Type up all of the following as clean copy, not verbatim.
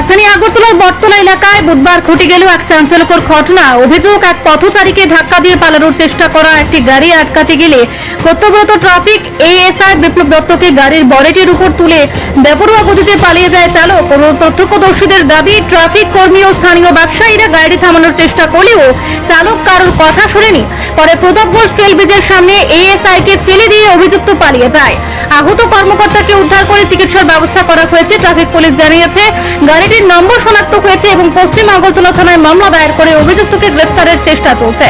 রাজধানী আগরতলার বটতলা এলাকায় বুধবার ঘটে গেল এক চাঞ্চল্যকর ঘটনা। অভিযোগ, এক পথচারীকে ধাক্কা দিয়ে পালানোর চেষ্টা করা একটি গাড়ি আটকাতে গেলে কর্তব্যরত ট্রাফিক এএসআই বিপ্লব দত্তকে গাড়ির বনেটের উপর তুলে বেপরোয়া গতিতে পালিয়ে যায় চালক। প্রত্যক্ষদর্শীদের দাবি, ট্রাফিক কর্মী ও স্থানীয় ব্যবসায়ীরা গাড়ি থামানোর চেষ্টা করলেও চালক কারোর কথা শোনেনি। পরে প্রতাপগঞ্জ ট্রেল ব্রিজের সামনে এএসআই কে ফেলে দিয়ে অভিযুক্ত পালিয়ে যায়। আহত কর্মকর্তাকে উদ্ধার করে চিকিৎসার ব্যবস্থা করা হয়েছে। ট্রাফিক পুলিশ জানিয়েছে, গাড়িটির নম্বর শনাক্ত হয়েছে এবং পশ্চিম আগরতলা থানায় মামলা দায়ের করে অভিযুক্তকে গ্রেফতারের চেষ্টা চলছে।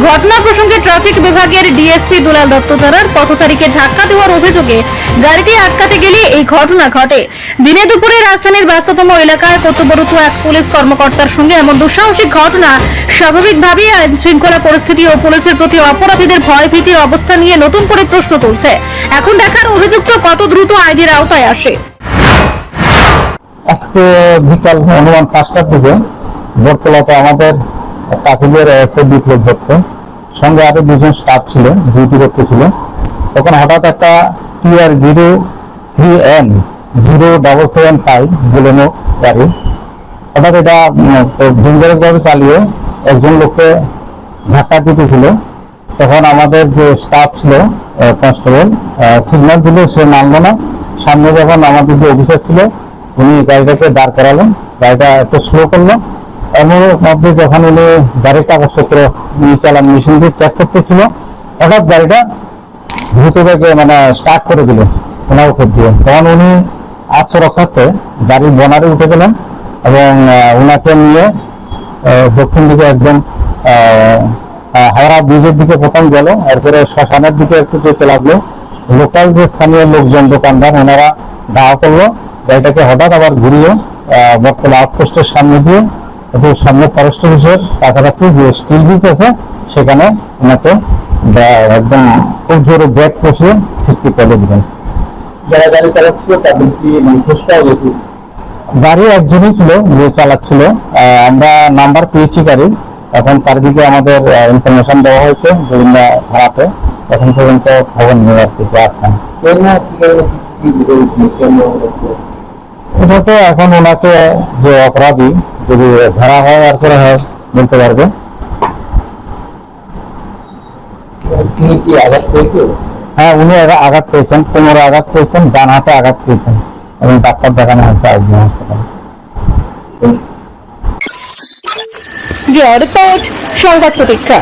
ঘটনা প্রসঙ্গে ট্রাফিক বিভাগের ডিএসপি দুলাল দত্ত জানান, পথচারীকে ধাক্কা দেওয়ার অভিযোগে গাড়িটি আটকাতে গেলে এই ঘটনা ঘটে। দিনে দুপুরে রাজধানীর ব্যস্ততম এলাকায় কর্তব্যরত এক পুলিশ কর্মকর্তার সঙ্গে এমন দুঃসাহসিক ঘটনা স্বাভাবিকভাবেই আইন শৃঙ্খলা পরিস্থিতি ও পুলিশের প্রতি অপরাধীদের ভয় ভীতির অবস্থা নিয়ে নতুন করে প্রশ্ন তুলছে। এখন দেখার অভিযুক্ত কত দ্রুত আইনের আওতায় আসে। আজকে বিকাল অনুমান 5টার দিকে বটতলাতে আমাদের ট্রাফিকের এসে বিপ্লব দত্ত সঙ্গে আরো দুজন স্টাফ ছিল, ডিউটি করতেছিল। তখন হঠাৎ একটা TR03N0775 বোলেনো গাড়ি হঠাৎ এটা ডেঞ্জারাসভাবে চালিয়ে একজন লোককে ধাক্কা দিতেছিল। তখন আমাদের যে স্টাফ ছিল কনস্টেবল সিগন্যাল দিলে সে মানলো না। সামনে যখন আমাদের যে অফিসার ছিল উনি গাড়িটাকে দাঁড় করালেন, গাড়িটা একটু স্লো করলো। এর মধ্যে যখন উনি গাড়ির কাগজপত্র চালান মেশিন দিয়ে চেক করতেছিল, হঠাৎ গাড়িটা দ্রুত বেগে স্টার্ট করে দিল ওনার উপর দিয়ে। তখন উনি আত্মরক্ষার্থে গাড়ির বনারে উঠে গেলেন এবং ওনাকে নিয়ে দক্ষিণ দিকে একদম হাওড়া ব্রিজের দিকে প্রথম গেল, এরপরে শ্মশানের দিকে একটু যেতে লাগলো। লোকাল যে স্থানীয় লোকজন দোকানদার ওনারা দাওয়া করলো গাড়িটাকে, হঠাৎ আবার ঘুরিয়ে বটতলা আউটপোস্টের সামনে দিয়ে একটু সামনে ফরেস্ট অফিসের কাছাকাছি যে স্টিল ব্রিজ আছে সেখানে ওনাকে একদম খুব জোরে ব্রেক কষিয়ে ছিটকে ফেলে দিলেন। যারা গাড়ি চালাচ্ছিল তাদের কি খোঁজ পাওয়া গেছে? গাড়ি একজনই ছিল যে চালাচ্ছিল, আমরা নাম্বার পেয়েছি গাড়ির। এখন চারিদিকে আমাদের ইনফরমেশন দেওয়া হয়েছে বিভিন্ন থানাতে, এখন পর্যন্ত খবর নেই আর কি। এটা তো এখন ওনাকে যে অপরাধী যদি ধরা হয় আর করে হয় বলতে পারবে। তিনি কি আঘাত পেয়েছে? হ্যাঁ, উনি আঘাত পেয়েছেন, কোমরে আঘাত পেয়েছেন, ডান হাতে আঘাত পেয়েছেন এবং ডাক্তার দেখানো হয়েছে আইজি হাসপাতালে। রিপোর্ট সংবাদ প্রতীক্ষা।